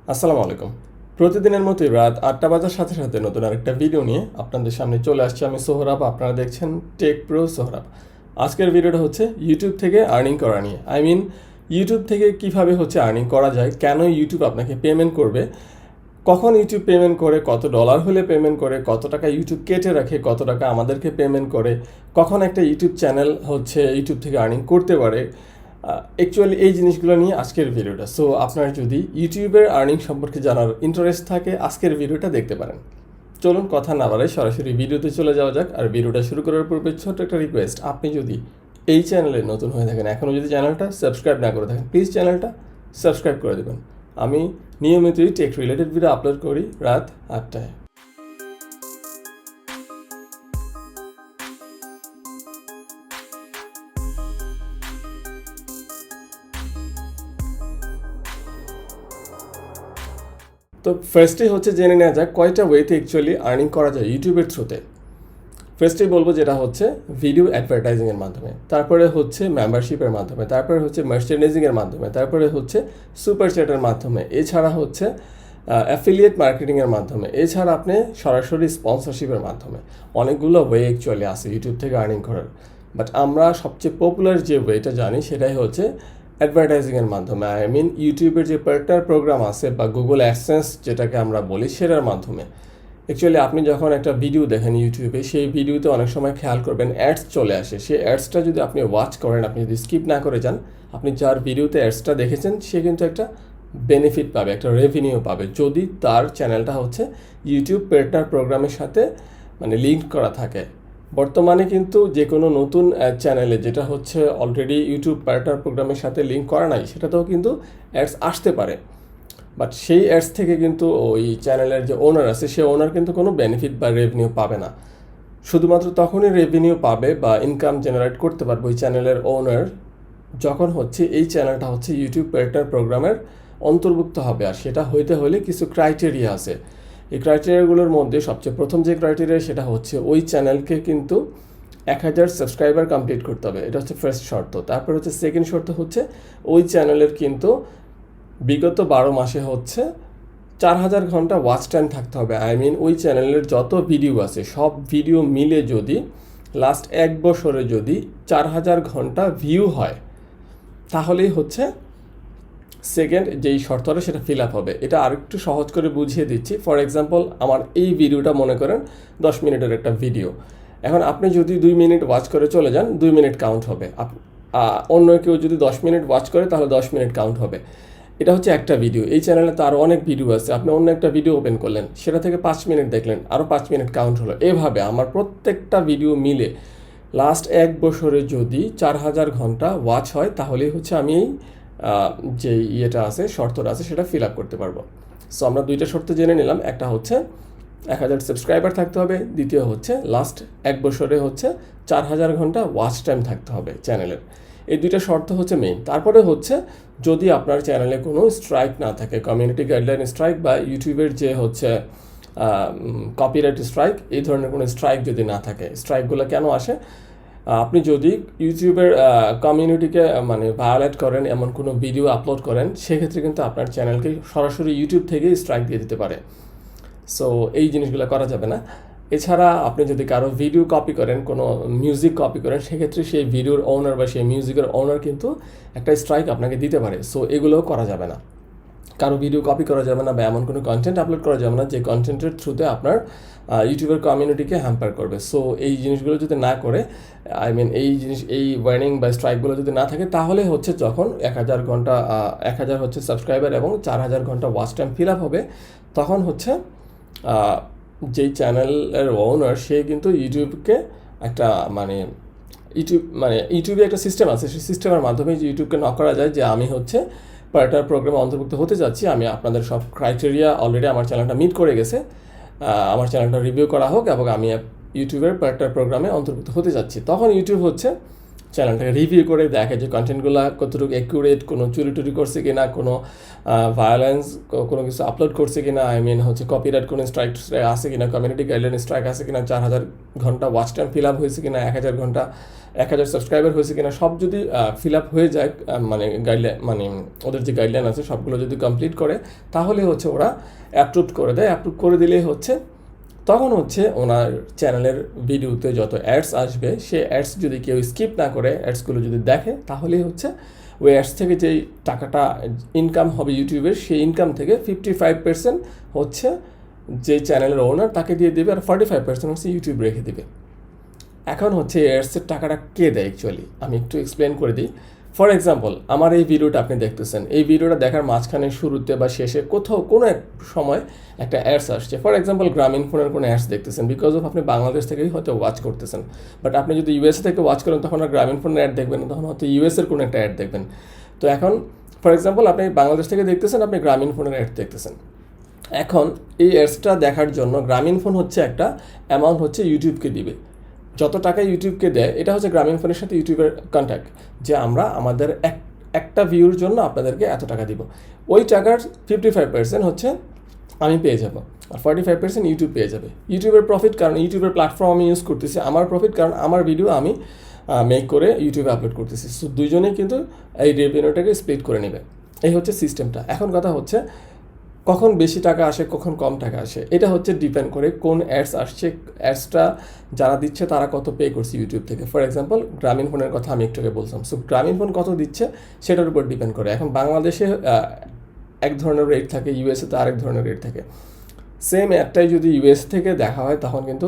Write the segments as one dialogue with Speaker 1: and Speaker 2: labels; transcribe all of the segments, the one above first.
Speaker 1: আসসালামু আলাইকুম। প্রতিদিনের মতোই রাত ৮টা বাজার সাথে সাথে নতুন আরেকটা ভিডিও নিয়ে আপনাদের সামনে চলে আসছে। আমি সোহরাব, আপনারা দেখছেন টেক প্রো সোহরাব। আজকের ভিডিওটা হচ্ছে ইউটিউব থেকে আর্নিং করা নিয়ে। ইউটিউব থেকে কিভাবে হচ্ছে আর্নিং করা যায়, কেন ইউটিউব আপনাকে পেমেন্ট করবে, কখন ইউটিউব পেমেন্ট করে, কত ডলার হলে পেমেন্ট করে, কত টাকা ইউটিউব কেটে রাখে, কত টাকা আমাদেরকে পেমেন্ট করে, কখন একটা ইউটিউব চ্যানেল হচ্ছে ইউটিউব থেকে আর্নিং করতে পারে। অ্যাকচুয়ালি এই জিনিসগুলো নিয়ে আজকের ভিডিওটা। সো আপনার যদি ইউটিউবের আর্নিং সম্পর্কে জানার ইন্টারেস্ট থাকে, আজকের ভিডিওটা দেখতে পারেন। চলুন কথা না বাড়াই সরাসরি ভিডিওতে চলে যাওয়া যাক। আর ভিডিওটা শুরু করার পূর্বে ছোট্ট একটা রিকোয়েস্ট, আপনি যদি এই চ্যানেলে নতুন হয়ে থাকেন, এখনও যদি চ্যানেলটা সাবস্ক্রাইব না করে থাকেন, প্লিজ চ্যানেলটা সাবস্ক্রাইব করে দেবেন। আমি নিয়মিতই টেক রিলেটেড ভিডিও আপলোড করি রাত ৮টায়। তো ফার্স্টে হচ্ছে জেনে নেওয়া যাক কয়টা ওয়েতে অ্যাকচুয়ালি আর্নিং করা যায় ইউটিউবের থ্রুতে। ফার্স্টেই বলবো যেটা হচ্ছে ভিডিও অ্যাডভার্টাইজিংয়ের মাধ্যমে, তারপরে হচ্ছে মেম্বারশিপের মাধ্যমে, তারপরে হচ্ছে মার্চেন্ডাইজিংয়ের মাধ্যমে, তারপরে হচ্ছে সুপার চ্যাটের মাধ্যমে, এছাড়া হচ্ছে অ্যাফিলিয়েট মার্কেটিংয়ের মাধ্যমে, এছাড়া আপনি সরাসরি স্পন্সরশিপের মাধ্যমে। অনেকগুলো ওয়ে অ্যাকচুয়ালি আছে ইউটিউব থেকে আর্নিং করার, বাট আমরা সবচেয়ে পপুলার যে ওয়েটা জানি সেটাই হচ্ছে অ্যাডভার্টাইজিংয়ের মাধ্যমে। ইউটিউবের যে পার্টনার প্রোগ্রাম আছে বা গুগল অ্যাডসেন্স যেটাকে আমরা বলি, সেটার মাধ্যমে। অ্যাকচুয়ালি আপনি যখন একটা ভিডিও দেখেন ইউটিউবে, সেই ভিডিওতে অনেক সময় খেয়াল করবেন অ্যাডস চলে আসে। সেই অ্যাডসটা যদি আপনি ওয়াচ করেন, আপনি যদি স্কিপ না করে যান, আপনি যার ভিডিওতে অ্যাডসটা দেখেছেন সে কিন্তু একটা বেনিফিট পাবে, একটা রেভিনিউ পাবে, যদি তার চ্যানেলটা হচ্ছে ইউটিউব পার্টনার প্রোগ্রামের সাথে লিঙ্ক করা থাকে। বর্তমানে কিন্তু যে কোনো নতুন চ্যানেলে যেটা হচ্ছে অলরেডি ইউটিউব পার্টনার প্রোগ্রামের সাথে লিঙ্ক করা নাই, সেটাতেও কিন্তু অ্যাডস আসতে পারে। বাট সেই অ্যাডস থেকে কিন্তু ওই চ্যানেলের যে ওনার আছে, সে ওনার কিন্তু কোনো বেনিফিট বা রেভিনিউ পাবে না। শুধুমাত্র তখনই রেভিনিউ পাবে বা ইনকাম জেনারেট করতে পারবে ওই চ্যানেলের ওনার, যখন হচ্ছে এই চ্যানেলটা হচ্ছে ইউটিউব পার্টনার প্রোগ্রামের অন্তর্ভুক্ত হবে। আর সেটা হইতে হলে কিছু ক্রাইটেরিয়া আছে। এই ক্রাইটেরিয়াগুলোর মধ্যে সবচেয়ে প্রথম যে ক্রাইটেরিয়া, সেটা হচ্ছে ওই চ্যানেলকে কিন্তু ১,০০০ সাবস্ক্রাইবার কমপ্লিট করতে হবে। এটা হচ্ছে ফার্স্ট শর্ত। তারপর হচ্ছে সেকেন্ড শর্ত হচ্ছে ওই চ্যানেলের কিন্তু বিগত ১২ মাসে হচ্ছে ৪,০০০ ঘন্টা ওয়াচ টাইম থাকতে হবে। ওই চ্যানেলের যত ভিডিও আছে সব ভিডিও মিলে যদি লাস্ট ১ বছরে যদি ৪,০০০ ঘন্টা ভিউ হয়, তাহলেই হচ্ছে সেকেন্ড যেই শর্তটা সেটা ফিল আপ হবে। এটা আরেকটু সহজ করে বুঝিয়ে দিচ্ছি। ফর এক্সাম্পল, আমার এই ভিডিওটা মনে করেন ১০ মিনিটের একটা ভিডিও। এখন আপনি যদি ২ মিনিট ওয়াচ করে চলে যান, ২ মিনিট কাউন্ট হবে। অন্য কেউ যদি ১০ মিনিট ওয়াচ করে, তাহলে ১০ মিনিট কাউন্ট হবে। এটা হচ্ছে একটা ভিডিও। এই চ্যানেলে তো আরও অনেক ভিডিও আছে। আপনি অন্য একটা ভিডিও ওপেন করলেন, সেটা থেকে ৫ মিনিট দেখলেন, আরও ৫ মিনিট কাউন্ট হলো। এভাবে আমার প্রত্যেকটা ভিডিও মিলে লাস্ট ১ বছরে যদি ৪,০০০ ঘন্টা ওয়াচ হয়, তাহলেই হচ্ছে আমি যে ইয়েটা আছে, শর্তটা আছে, সেটা ফিল আপ করতে পারবো। সো আমরা দুইটা শর্ত জেনে নিলাম। একটা হচ্ছে ১,০০০ সাবস্ক্রাইবার থাকতে হবে, দ্বিতীয় হচ্ছে লাস্ট ১ বছরে হচ্ছে ৪,০০০ ঘন্টা ওয়াচ টাইম থাকতে হবে চ্যানেলের। এই দুইটা শর্ত হচ্ছে মেইন। তারপরে হচ্ছে যদি আপনার চ্যানেলে কোনো স্ট্রাইক না থাকে, কমিউনিটি গাইডলাইন স্ট্রাইক বা ইউটিউবের যে হচ্ছে কপিরাইট স্ট্রাইক, এই ধরনের কোনো স্ট্রাইক যদি না থাকে। স্ট্রাইকগুলো কেন আসে? আপনি যদি ইউটিউবের কমিউনিটিকে ভায়োলেট করেন, এমন কোনো ভিডিও আপলোড করেন, সেক্ষেত্রে কিন্তু আপনার চ্যানেলকে সরাসরি ইউটিউব থেকেই স্ট্রাইক দিয়ে দিতে পারে। সো এই জিনিসগুলো করা যাবে না। এছাড়া আপনি যদি কারো ভিডিও কপি করেন, কোনো মিউজিক কপি করেন, সেক্ষেত্রে সেই ভিডিওর ওনার বা সেই মিউজিকের ওনার কিন্তু একটা স্ট্রাইক আপনাকে দিতে পারে। সো এগুলোও করা যাবে না। কারো ভিডিও কপি করা যাবে না বা এমন কোনো কন্টেন্ট আপলোড করা যাবে না যে কন্টেন্টের থ্রুতে আপনার ইউটিউবের কমিউনিটিকে হ্যাম্পার করবে। সো এই জিনিসগুলো যদি না করে, এই ওয়ার্নিং বা স্ট্রাইকগুলো যদি না থাকে, তাহলে হচ্ছে যখন ১,০০০ ঘন্টা ১,০০০ হচ্ছে সাবস্ক্রাইবার এবং ৪,০০০ ঘন্টা ওয়াচ টাইম ফিল আপ হবে, তখন হচ্ছে যেই চ্যানেলের ওনার, সে কিন্তু ইউটিউবকে একটা ইউটিউবে একটা সিস্টেম আছে, সেই সিস্টেমের মাধ্যমে যে ইউটিউবকে নক করা যায় যে আমি হচ্ছে পার্টনার প্রোগ্রামে অন্তর্ভুক্ত হতে যাচ্ছি, আমি আপনাদের সব ক্রাইটেরিয়া অলরেডি আমার চ্যানেলটা মিট করে গেছে, আমার চ্যানেলটা রিভিউ করা হোক এবং আমি ইউটিউবের পার্টনার প্রোগ্রামে অন্তর্ভুক্ত হতে যাচ্ছি। তখন ইউটিউব হচ্ছে চ্যানেলটাকে রিভিউ করে দেখে যে কন্টেন্টগুলো কতটুকু অ্যাকুরেট, কোনো চুরি করছে কিনা, কোনো ভায়োলেন্স কোনো কিছু আপলোড করছে কিনা, হচ্ছে কপিরাইট কোনো স্ট্রাইক আছে কিনা, কমিউনিটি গাইডলাইন স্ট্রাইক আছে কিনা, ৪,০০০ ঘন্টা ওয়াচ টাইম ফিল আপ হয়েছে কিনা, ১,০০০ ঘন্টা 1000 সাবস্ক্রাইবার হয়েছে কিনা সব যদি ফিল আপ হয়ে যায়, মানে গাইডলাইন, মানে ওদের যে গাইডলাইন আছে সবগুলো যদি কমপ্লিট করে, তাহলে হচ্ছে ওরা অ্যাপ্রুভ করে দেয়। অ্যাপ্রুভ করে দিলেই হচ্ছে তখন হচ্ছে ওনার চ্যানেলের ভিডিওতে যত অ্যাডস আসবে, সে অ্যাডস যদি কেউ স্কিপ না করে অ্যাডসগুলো যদি দেখে, তাহলেই হচ্ছে ওই অ্যাডস থেকে যেই টাকাটা ইনকাম হবে ইউটিউবের, সেই ইনকাম থেকে 55% হচ্ছে যে চ্যানেলের ওনার তাকে দিয়ে দেবে, আর 45% হচ্ছে ইউটিউব রেখে দেবে। এখন হচ্ছে অ্যাডসের টাকাটা কে দেয় অ্যাকচুয়ালি, আমি একটু এক্সপ্লেন করে দিই। ফর এক্সাম্পল, আমার এই ভিডিওটা আপনি দেখতেছেন, এই ভিডিওটা দেখার মাঝখানে, শুরুতে বা শেষে কোথাও কোনো এক সময় একটা অ্যাডস আসছে। ফর এক্সাম্পল, গ্রামীণ ফোনের কোনো অ্যাডস দেখতেছেন, বিকজ অফ আপনি বাংলাদেশ থেকেই হয়তো ওয়াচ করতেছেন। বাট আপনি যদি ইউএসএ থেকে ওয়াচ করেন, তখন আর গ্রামীণ ফোনের অ্যাড দেখবেন না, তখন হয়তো ইউএসের কোনো একটা অ্যাড দেখবেন। তো এখন ফর এক্সাম্পল, আপনি বাংলাদেশ থেকে দেখতেছেন, আপনি গ্রামীণ ফোনের অ্যাড দেখতেছেন। এখন এই অ্যাডসটা দেখার জন্য গ্রামীণ ফোন হচ্ছে একটা অ্যামাউন্ট হচ্ছে ইউটিউবকে দিবে। যত টাকা ইউটিউবকে দেয়, এটা হচ্ছে গ্রামীণ ফোনের সাথে ইউটিউবের কন্ট্যাক্ট, যে আমরা আমাদের একটা ভিউর জন্য আপনাদেরকে এত টাকা দিব। ওই টাকার 55% হচ্ছে আমি পেয়ে যাব, আর 45% ইউটিউব পেয়ে যাবে। ইউটিউবের প্রফিট, কারণ ইউটিউবের প্ল্যাটফর্ম আমি ইউজ করতেছি। আমার প্রফিট, কারণ আমার ভিডিও আমি মেক করে ইউটিউবে আপলোড করতেছি। সো দুইজনেই কিন্তু এই রেভিনিউটাকে স্প্লিট করে নেবে। এই হচ্ছে সিস্টেমটা। এখন কথা হচ্ছে, কখন বেশি টাকা আসে, কখন কম টাকা আসে, এটা হচ্ছে ডিপেন্ড করে কোন অ্যাডস আসছে, অ্যাডসটা যারা দিচ্ছে তারা কত পে করছে ইউটিউব থেকে। ফর এক্সাম্পল, গ্রামীণ ফোনের কথা আমি একটু আগে বলছিলাম। সো গ্রামীণ ফোন কত দিচ্ছে সেটার উপর ডিপেন্ড করে। এখন বাংলাদেশে এক ধরনের রেট থাকে, ইউএসএতে আরেক ধরনের রেট থাকে। সেম অ্যাডটাই যদি ইউএস থেকে দেখা হয়, তখন কিন্তু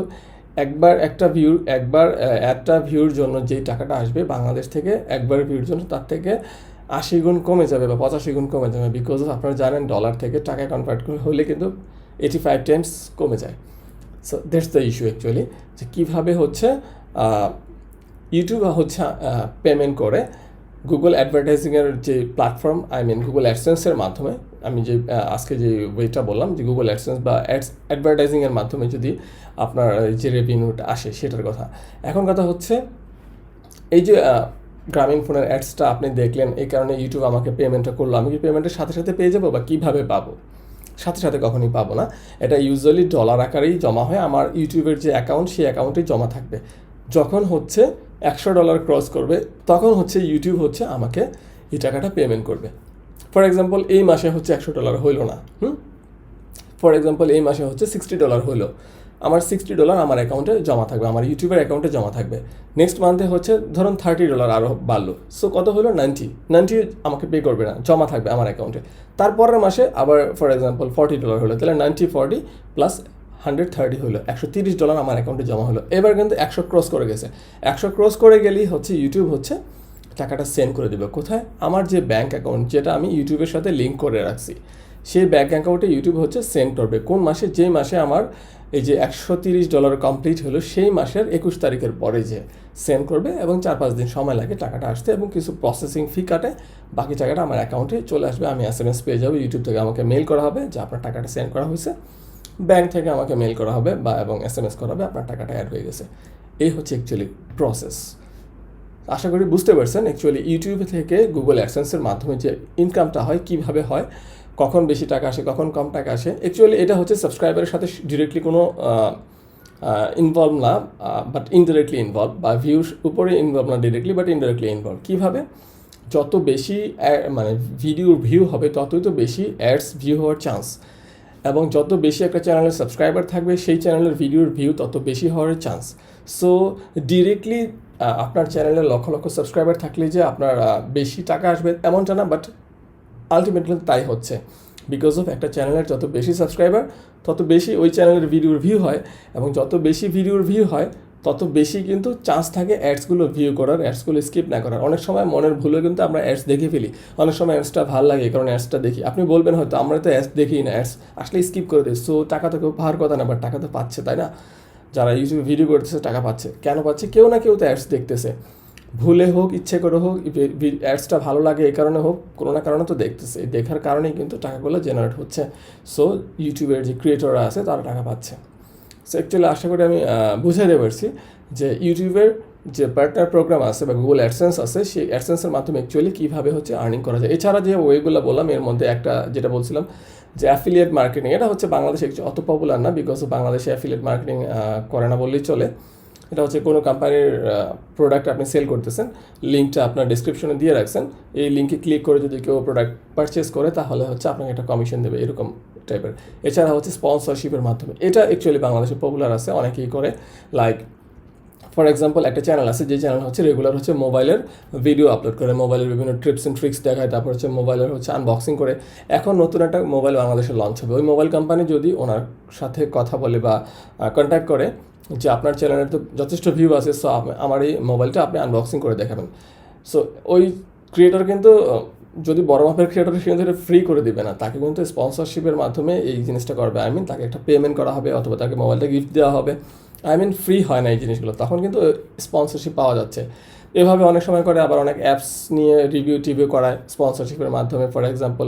Speaker 1: একটা ভিউর জন্য যেই টাকাটা আসবে বাংলাদেশ থেকে, একবার ভিউর জন্য তার থেকে 80 গুণ কমে যাবে বা 85 গুণ কমে যাবে। বিকজ আপনারা জানেন, ডলার থেকে টাকায় কনভার্ট হলে কিন্তু 85 টাইমস কমে যায়। So that's the issue actually, যে কীভাবে হচ্ছে ইউটিউব হচ্ছে পেমেন্ট করে গুগল অ্যাডভার্টাইজিংয়ের যে প্ল্যাটফর্ম, গুগল অ্যাডসেন্সের মাধ্যমে। আমি যে আজকে যে ওয়েটা বললাম, যে গুগল অ্যাডসেন্স বা অ্যাডভার্টাইজিংয়ের মাধ্যমে যদি আপনার যে রেভিনিউটা আসে সেটার কথা। এখন কথা হচ্ছে, এই যে গ্রামীণ ফোনের অ্যাডসটা আপনি দেখলেন, এই কারণে ইউটিউব আমাকে পেমেন্টটা করলো। আমি কি পেমেন্টের সাথে সাথে পেয়ে যাবো, বা কীভাবে পাবো? সাথে সাথে কখনই পাবো না। এটা ইউজুয়ালি ডলার আকারেই জমা হয়। আমার ইউটিউবের যে অ্যাকাউন্ট, সেই অ্যাকাউন্টেই জমা থাকবে। যখন হচ্ছে $100 ক্রস করবে, তখন হচ্ছে ইউটিউব হচ্ছে আমাকে এই টাকাটা পেমেন্ট করবে। ফর এক্সাম্পল, এই মাসে হচ্ছে $100 হইলো না, ফর এক্সাম্পল এই মাসে হচ্ছে $60 হইলো, আমার $60 আমার অ্যাকাউন্টে জমা থাকবে, আমার ইউটিউবের অ্যাকাউন্টে জমা থাকবে। নেক্সট মান্থে হচ্ছে ধরুন $30 আরও বাড়লো। সো কত হলো? 90 আমাকে পে করবে না, জমা থাকবে আমার অ্যাকাউন্টে। তারপরের মাসে আবার ফর এক্সাম্পল $40 হলো, তাহলে 90-40 প্লাস 130 হলো, $130 আমার অ্যাকাউন্টে জমা হলো। এবার কিন্তু 100 ক্রস করে গেছে। 100 ক্রস করে গেলেই হচ্ছে ইউটিউব হচ্ছে টাকাটা সেন্ড করে দেবে। কোথায়? আমার যে ব্যাঙ্ক অ্যাকাউন্ট, যেটা আমি ইউটিউবের সাথে লিঙ্ক করে রাখছি, সেই ব্যাঙ্ক অ্যাকাউন্টে ইউটিউব হচ্ছে সেন্ড করবে। কোন মাসে? যেই মাসে আমার এই যে $130 কমপ্লিট হলো, সেই মাসের 21 তারিখের পরে যে সেন্ড করবে, এবং 4-5 দিন সময় লাগে টাকাটা আসতে, এবং কিছু প্রসেসিং ফি কাটে। বাকি টাকাটা আমার অ্যাকাউন্টে চলে আসবে, আমি SMS পেয়ে যাবো। ইউটিউব থেকে আমাকে মেল করা হবে যে আপনার টাকাটা সেন্ড করা হয়েছে। ব্যাঙ্ক থেকে আমাকে মেল করা হবে এবং SMS করা হবে, আপনার টাকাটা অ্যাড হয়ে গেছে। এই হচ্ছে অ্যাকচুয়ালি প্রসেস। আশা করি বুঝতে পারছেন অ্যাকচুয়ালি ইউটিউব থেকে গুগল অ্যাডসেন্সের মাধ্যমে যে ইনকামটা হয়, কীভাবে হয়, কখন বেশি টাকা আসে, কখন কম টাকা আসে। অ্যাকচুয়ালি এটা হচ্ছে সাবস্ক্রাইবারের সাথে ডিরেক্টলি কোনো ইনভলভ না, বাট ইনডিরেক্টলি ইনভলভ, বা ভিউর উপরে ইনভলভ না ডিরেক্টলি, বাট ইনডিরেক্টলি ইনভলভ। কীভাবে? যত বেশি মানে ভিডিওর ভিউ হবে, ততই তো বেশি অ্যাডস ভিউ হওয়ার চান্স, এবং যত বেশি একটা চ্যানেলের সাবস্ক্রাইবার থাকবে, সেই চ্যানেলের ভিডিওর ভিউ তত বেশি হওয়ার চান্স। সো ডিরেক্টলি আপনার চ্যানেলে লক্ষ লক্ষ সাবস্ক্রাইবার থাকলে যে আপনার বেশি টাকা আসবে এমনটা না, বাট আলটিমেটলি তাই হচ্ছে। বিকজ অফ একটা চ্যানেলের যত বেশি সাবস্ক্রাইবার, তত বেশি ওই চ্যানেলের ভিডিওর ভিউ হয়, এবং যত বেশি ভিডিওর ভিউ হয়, তত বেশি কিন্তু চান্স থাকে অ্যাডসগুলো ভিউ করার, অ্যাডসগুলো স্কিপ না করার। অনেক সময় মনের ভুলে কিন্তু আমরা অ্যাডস দেখে ফেলি। অনেক সময় অ্যাডসটা ভালো লাগে, কারণ অ্যাডসটা দেখি। আপনি বলবেন হয়তো আমরা তো অ্যাডস দেখি না, অ্যাডস আসলে স্কিপ করে দিই। সো টাকা তো কেউ পাওয়ার কথা না, বাট টাকা তো পাচ্ছে, তাই না? যারা ইউটিউবে ভিডিও করতেছে টাকা পাচ্ছে। কেন পাচ্ছে? কেউ না কেউ তো অ্যাডস দেখতেছে, ভুলে হোক, ইচ্ছে করে হোক, অ্যাডসটা ভালো লাগে এই কারণে হোক, কোনো না কারণে তো দেখতেছে। এই দেখার কারণেই কিন্তু টাকাগুলো জেনারেট হচ্ছে। সো ইউটিউবের যে ক্রিয়েটররা আছে তারা টাকা পাচ্ছে। সো অ্যাকচুয়ালি আশা করি আমি বুঝাইতে পারছি যে ইউটিউবের যে পার্টনার প্রোগ্রাম আছে বা গুগল অ্যাডসেন্স আছে, সেই অ্যাডসেন্সের মাধ্যমে অ্যাকচুয়ালি কীভাবে হচ্ছে আর্নিং করা যায়। এছাড়া যে ওয়েগুলো বললাম, এর মধ্যে একটা যেটা বলছিলাম যে অ্যাফিলিয়েট মার্কেটিং, এটা হচ্ছে বাংলাদেশে অত পপুলার না, বিকজ বাংলাদেশে অ্যাফিলিয়েট মার্কেটিং করে না বললেই চলে। এটা হচ্ছে কোনো কোম্পানির প্রোডাক্ট আপনি সেল করতেছেন, লিঙ্কটা আপনার ডিসক্রিপশনে দিয়ে রাখছেন, এই লিঙ্কে ক্লিক করে যদি কেউ প্রোডাক্ট পারচেস করে তাহলে হচ্ছে আপনাকে একটা কমিশন দেবে, এরকম টাইপের। এছাড়া হচ্ছে স্পন্সরশিপের মাধ্যমে, এটা অ্যাকচুয়ালি বাংলাদেশে পপুলার আছে, অনেকেই করে। লাইক ফর এক্সাম্পল একটা চ্যানেল আছে, যে চ্যানেল হচ্ছে রেগুলার হচ্ছে মোবাইলের ভিডিও আপলোড করে, মোবাইলের বিভিন্ন ট্রিপস অ্যান্ড ট্রিক্স দেখায়, তারপর হচ্ছে মোবাইলের হচ্ছে আনবক্সিং করে। এখন নতুন একটা মোবাইল বাংলাদেশে লঞ্চ হবে, ওই মোবাইল কোম্পানি যদি ওনার সাথে কথা বলে বা কন্ট্যাক্ট করে যে আপনার চ্যানেলের তো যথেষ্ট ভিউ আছে, সো আমার এই মোবাইলটা আপনি আনবক্সিং করে দেখাবেন। সো ওই ক্রিয়েটর কিন্তু যদি বড় মাপের ক্রিয়েটর সে কিন্তু ফ্রি করে দিবে না, তাকে কিন্তু স্পন্সরশিপের মাধ্যমে এই জিনিসটা করবে। আই মিন তাকে একটা পেমেন্ট করা হবে অথবা তাকে মোবাইলটা গিফট দেওয়া হবে। আই মিন ফ্রি হয় না এই জিনিসগুলো, তখন কিন্তু স্পন্সরশিপ পাওয়া যাচ্ছে। এভাবে অনেক সময় করে, আবার অনেক অ্যাপস নিয়ে রিভিউ করায় স্পন্সরশিপের মাধ্যমে। ফর এক্সাম্পল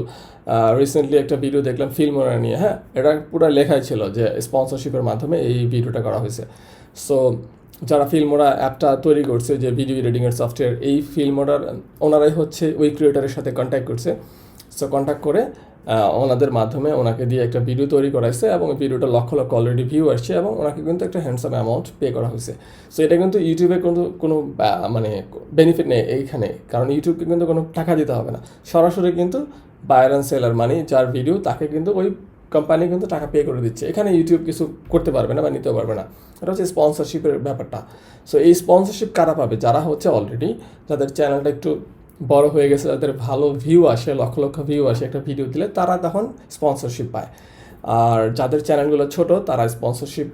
Speaker 1: রিসেন্টলি একটা ভিডিও দেখলাম ফিল্মোরা নিয়ে, হ্যাঁ, এটা পুরো লেখাই ছিল যে স্পন্সরশিপের মাধ্যমে এই ভিডিওটা করা হয়েছে। সো যারা ফিল্মোরা অ্যাপটা তৈরি করছে, যে ভিডিও এডিটিংয়ের সফটওয়্যার, এই ফিল্মোরার ওনারাই হচ্ছে ওই ক্রিয়েটারের সাথে কন্ট্যাক্ট করছে। সো কন্ট্যাক্ট করে ওনাদের মাধ্যমে ওনাকে দিয়ে একটা ভিডিও তৈরি করাইছে, এবং ভিডিওটা লক্ষ লক্ষ অলরেডি ভিউ আসছে, এবং ওনাকে কিন্তু একটা হ্যান্ডসাম অ্যামাউন্ট পে করা হয়েছে। সো এটা কিন্তু ইউটিউবের কোনো মানে বেনিফিট নেই এইখানে, কারণ ইউটিউবকে কিন্তু কোনো টাকা দিতে হবে না, সরাসরি কিন্তু বায়ার অ্যান্ড সেলার, মানে যার ভিডিও তাকে কিন্তু ওই কোম্পানি কিন্তু টাকা পে করে দিচ্ছে। এখানে ইউটিউব কিছু করতে পারবে না বা নিতেও পারবে না, এটা হচ্ছে স্পন্সরশিপের ব্যাপারটা। সো এই স্পন্সরশিপ কারা পাবে? যারা হচ্ছে অলরেডি, যাদের চ্যানেলটা একটু বড় হয়ে গেছে, যাদের ভালো ভিউ আসে, লক্ষ লক্ষ ভিউ আসে একটা ভিডিও দিলে, তারা তখন স্পন্সরশিপ পায়। আর যাদের চ্যানেলগুলো ছোট, তারা স্পন্সরশিপ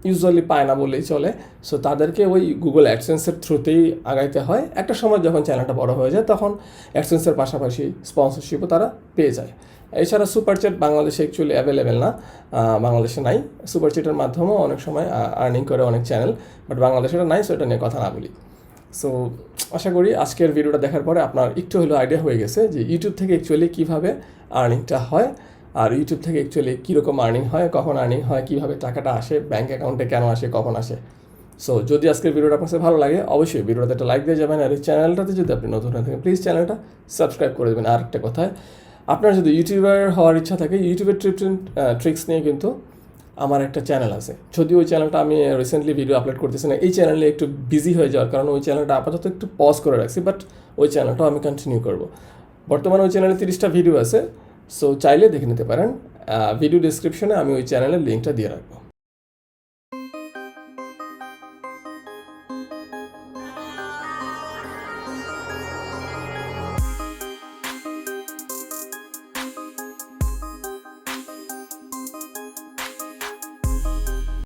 Speaker 1: ইউজুয়ালি পায় না বললেই চলে। সো তাদেরকে ওই গুগল অ্যাডসেন্সের থ্রুতেই আগাইতে হয়। একটা সময় যখন চ্যানেলটা বড় হয়ে যায়, তখন অ্যাডসেন্সের পাশাপাশি স্পন্সরশিপও তারা পেয়ে যায়। এছাড়া সুপার চ্যাট বাংলাদেশে অ্যাকচুয়ালি অ্যাভেলেবেল না, বাংলাদেশে নাই। সুপার চ্যাটের মাধ্যমেও অনেক সময় আর্নিং করে অনেক চ্যানেল, বাট বাংলাদেশে এটা নাই, সো এটা নিয়ে কথা না বলি। সো আশা করি আজকের ভিডিওটা দেখার পরে আপনার একটু হলেও আইডিয়া হয়ে গেছে যে ইউটিউব থেকে অ্যাকচুয়ালি কীভাবে আর্নিংটা হয়, আর ইউটিউব থেকে অ্যাকচুয়ালি কীরকম আর্নিং হয়, কখন আর্নিং হয়, কীভাবে টাকাটা আসে, ব্যাঙ্ক অ্যাকাউন্টে কেন আসে, কখন আসে। সো যদি আজকের ভিডিওটা আপনার ভালো লাগে, অবশ্যই ভিডিওটাতে একটা লাইক দিয়ে যাবেন, আর এই চ্যানেলটাতে যদি আপনি নতুন হয়ে থাকেন প্লিজ চ্যানেলটা সাবস্ক্রাইব করে দেবেন। আর একটা কথায়, আপনার যদি ইউটিউবার হওয়ার ইচ্ছা থাকে, ইউটিউবের ট্রিক্স নিয়ে কিন্তু আমার একটা চ্যানেল আছে। যদিও ওই চ্যানেলটা আমি রিসেন্টলি ভিডিও আপলোড করতেছি না, এই চ্যানেলে একটু বিজি হয়ে যাওয়ার কারণে ওই চ্যানেলটা আপাতত একটু পজ করে রাখছি, বাট ওই চ্যানেলটাও আমি কন্টিনিউ করব। বর্তমানে ওই চ্যানেলে 30টা ভিডিও আছে, সো চাইলে দেখে নিতে পারেন। ভিডিও ডিসক্রিপশনে আমি ওই চ্যানেলের লিঙ্কটা দিয়ে রাখবো।